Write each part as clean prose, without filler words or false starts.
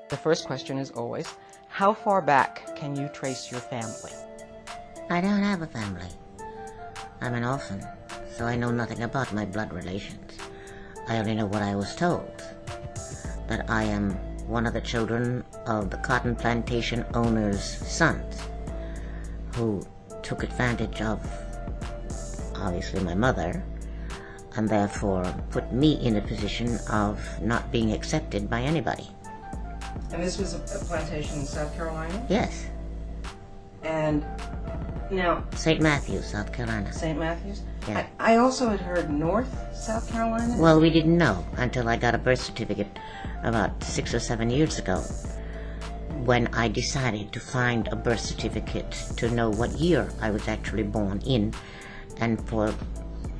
The first question is always, how far back can you trace your family? I don't have a family. I'm an orphan, so I know nothing about my blood relations. I only know what I was told, that I am one of the children of the cotton plantation owner's sons, who took advantage of, obviously, my mother, and therefore put me in a position of not being accepted by anybody. And this was a plantation in South Carolina? Yes. And now... St. Matthews, South Carolina. St. Matthews? Yeah. I also had heard North South Carolina? Well, we didn't know until I got a birth certificate about 6 or 7 years ago, when I decided to find a birth certificate to know what year I was actually born in, and for,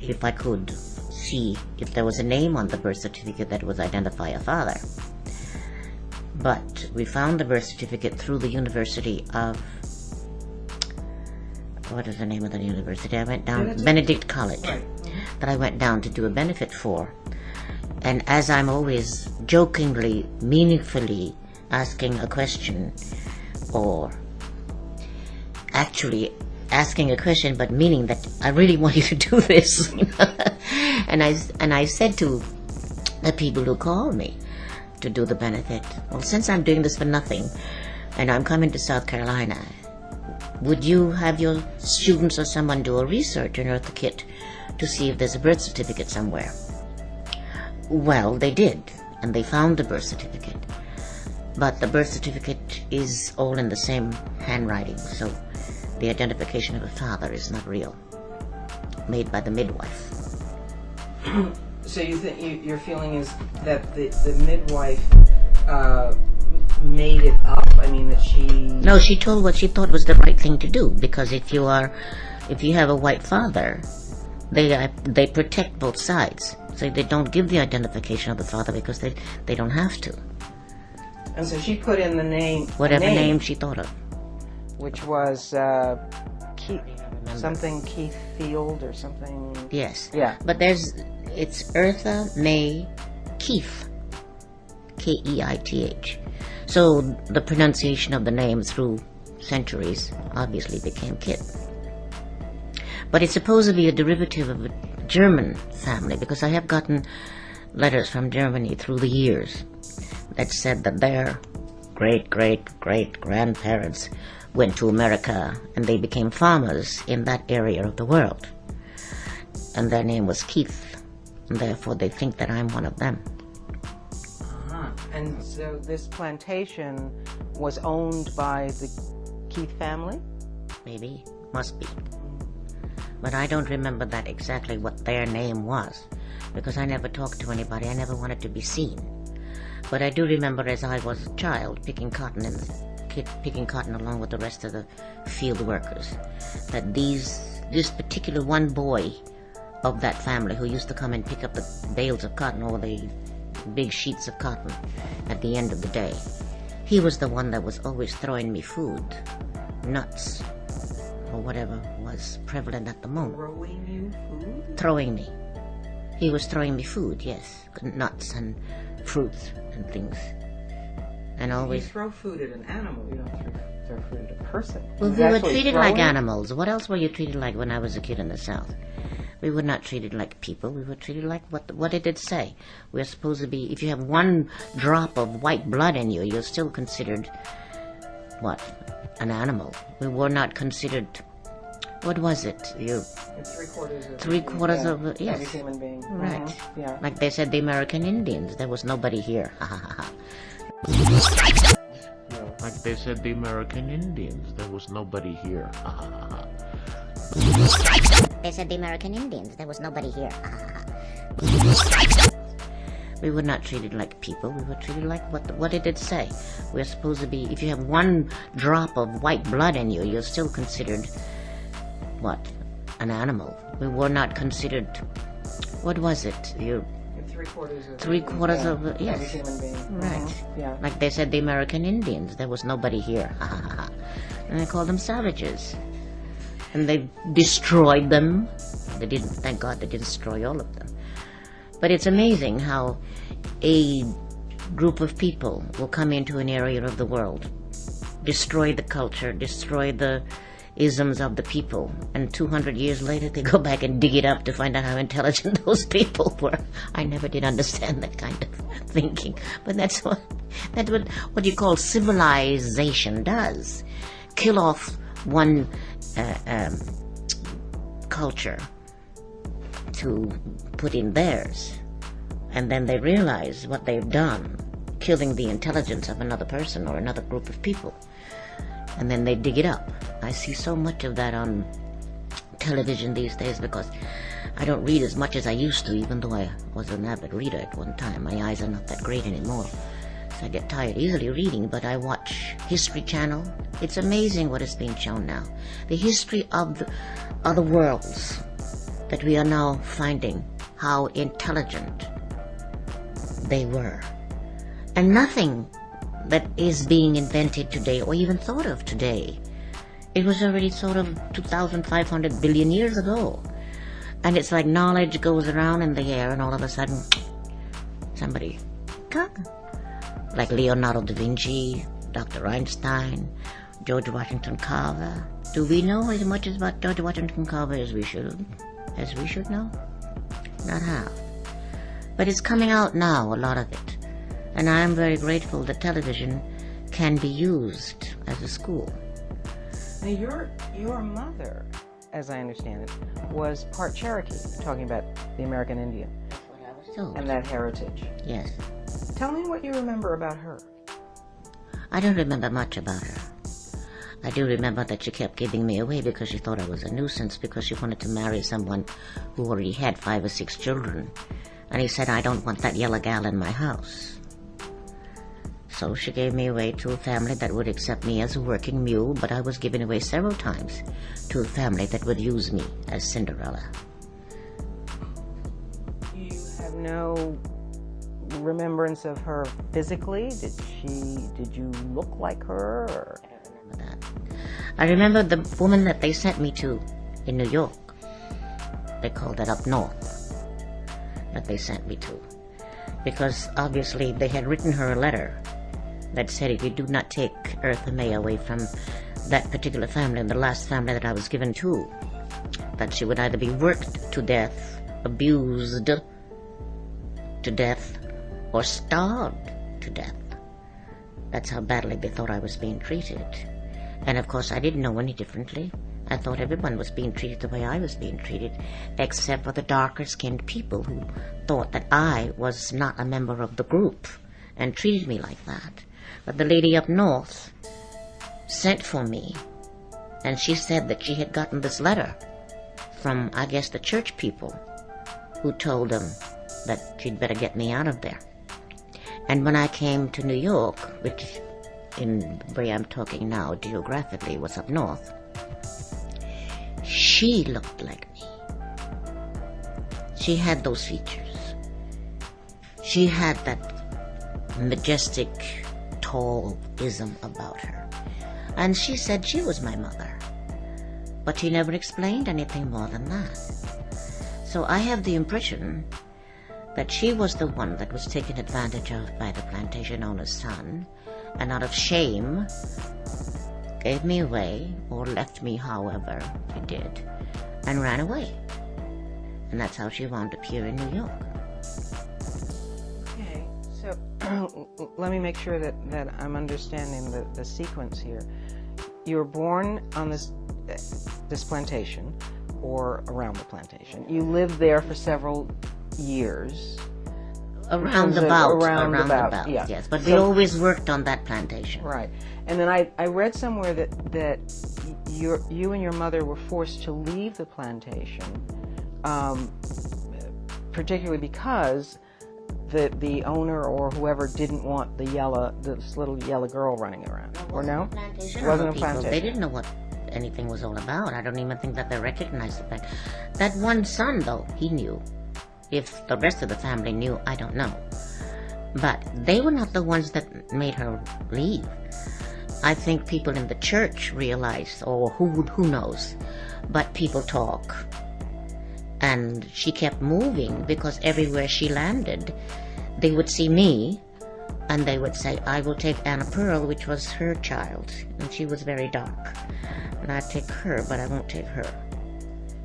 if I could, see if there was a name on the birth certificate that would identify a father. But we found the birth certificate through the University of, what is the name of the university? I went down, Benedict College, right. that I went down to do a benefit for. And as I'm always jokingly, meaningfully asking a question, or actually asking a question but meaning that I really want you to do this, and I said to the people who called me to do the benefit, well, since I'm doing this for nothing and I'm coming to South Carolina, would you have your students or someone do a research in Eartha Kitt to see if there's a birth certificate somewhere? Well, they did, and they found the birth certificate. But the birth certificate is all in the same handwriting, so the identification of a father is not real, made by the midwife. So you think your feeling is that the midwife made it up? I mean, that she... No, she told what she thought was the right thing to do, because if you have a white father, they protect both sides. So they don't give the identification of the father because they don't have to. And so she put in the name... Whatever name she thought of. Which was Keith, something Keith Field or something... Yes. Yeah. But it's Eartha May Keith. Keith. So the pronunciation of the name through centuries obviously became Kitt. But it's supposed to be a derivative of a German family, because I have gotten letters from Germany through the years that said that their great-great-great-grandparents went to America and they became farmers in that area of the world. And their name was Keith, and therefore they think that I'm one of them. And so this plantation was owned by the Keith family? Maybe. Must be. But I don't remember that exactly what their name was, because I never talked to anybody. I never wanted to be seen. But I do remember, as I was a child, picking cotton along with the rest of the field workers, that this particular one boy of that family who used to come and pick up the bales of cotton or the big sheets of cotton at the end of the day, he was the one that was always throwing me food, nuts, or whatever was prevalent at the moment. Throwing you food? Throwing me. He was throwing me food, yes. Nuts and fruits and things. And always... You throw food at an animal, you don't throw food at a person. Well, we were treated like animals. What else were you treated like when I was a kid in the South? We were not treated like people. We were treated like what did it say? We're supposed to be, if you have one drop of white blood in you, you're still considered, what? An animal. We were not considered, what was it? It's three-quarters of yes. every human being. Right. Mm-hmm. Yeah. Like they said the American Indians, there was nobody here. Ha ha ha. Like they said the American Indians, there was nobody here. Ha ha ha. They said the American Indians, there was nobody here. We were not treated like people. We were treated like, what did it say? We're supposed to be, if you have one drop of white blood in you, you're still considered, what? An animal. We were not considered, what was it? Three-quarters of yes. Every human being. Right. Mm-hmm. Yeah. Like they said the American Indians, there was nobody here. Ha ha ha. And they called them savages. And they destroyed them. They didn't, thank God they didn't destroy all of them. But it's amazing how a group of people will come into an area of the world, destroy the culture, destroy the isms of the people, and 200 years later they go back and dig it up to find out how intelligent those people were. I never did understand that kind of thinking, but that's what you call civilization does. Kill off one culture to put in theirs, and then they realize what they've done, killing the intelligence of another person or another group of people, and then they dig it up. I see so much of that on television these days because I don't read as much as I used to, even though I was an avid reader at one time. My eyes are not that great anymore, so I get tired easily reading, but I watch History Channel. It's amazing what is being shown now. The history of the other worlds that we are now finding, how intelligent they were. And nothing that is being invented today or even thought of today, it was already thought of 2,500 billion years ago. And it's like knowledge goes around in the air and all of a sudden, somebody, like Leonardo da Vinci, Dr. Einstein, George Washington Carver. Do we know as much about George Washington Carver as we should? As we should know? Not half. But it's coming out now, a lot of it. And I am very grateful that television can be used as a school. Now, your mother, as I understand it, was part Cherokee, talking about the American Indian. That's what I was told. And that heritage. Yes. Tell me what you remember about her. I don't remember much about her. I do remember that she kept giving me away because she thought I was a nuisance because she wanted to marry someone who already had 5 or 6 children. And he said, I don't want that yellow gal in my house. So she gave me away to a family that would accept me as a working mule, but I was given away several times to a family that would use me as Cinderella. You have no remembrance of her physically? Did you look like her? Or? I don't remember that. I remember the woman that they sent me to in New York. They called it up north, that they sent me to. Because obviously they had written her a letter that said, if you do not take Eartha May away from that particular family, and the last family that I was given to, that she would either be worked to death, abused to death, or starved to death. That's how badly they thought I was being treated. And of course I didn't know any differently. I thought everyone was being treated the way I was being treated, except for the darker-skinned people who thought that I was not a member of the group and treated me like that. But the lady up north sent for me, and she said that she had gotten this letter from, I guess, the church people, who told them that she'd better get me out of there. And when I came to New York, which in where I'm talking now geographically was up north, she looked like me. She had those features. She had that majestic, tall-ism about her. And she said she was my mother. But she never explained anything more than that. So I have the impression that she was the one that was taken advantage of by the plantation owner's son, and out of shame gave me away, or left me however he did, and ran away. And that's how she wound up here in New York. Okay, so let me make sure that I'm understanding the sequence here. You were born on this plantation, or around the plantation. You lived there for several years. Around about, yeah. Yes. But we always worked on that plantation. Right. And then I read somewhere that you and your mother were forced to leave the plantation, particularly because the owner or whoever didn't want this little yellow girl running around. Or no? It wasn't a plantation. They didn't know what anything was all about. I don't even think that they recognized the fact. That one son, though, he knew. If the rest of the family knew, I don't know. But they were not the ones that made her leave. I think people in the church realized, or who knows, but people talk. And she kept moving because everywhere she landed, they would see me And they would say, I will take Anna Pearl, which was her child, and she was very dark. And I'd take her, but I won't take her.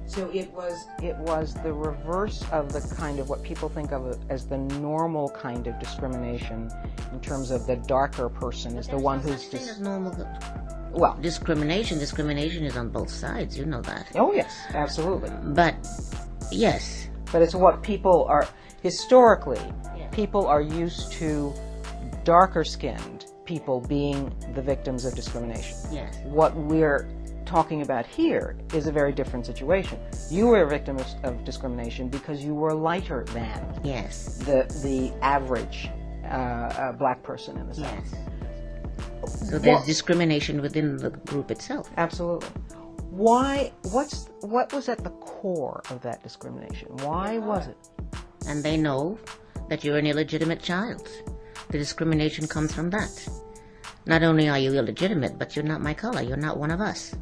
So it was the reverse of the kind of what people think of as the normal kind of discrimination in terms of the darker person is the one who's As normal. well. Discrimination is on both sides, you know that. Oh yes, absolutely. But, yes. But it's what people are historically. Yes. People are used to darker-skinned people being the victims of discrimination. Yes. What we're talking about here is a very different situation. You were a victim of discrimination because you were lighter than Yes. the average black person in the South. Yes. So there's discrimination within the group itself. Absolutely. What was at the core of that discrimination? Why was it? And they know that you're an illegitimate child. The discrimination comes from that. Not only are you illegitimate, but you're not my color. You're not one of us.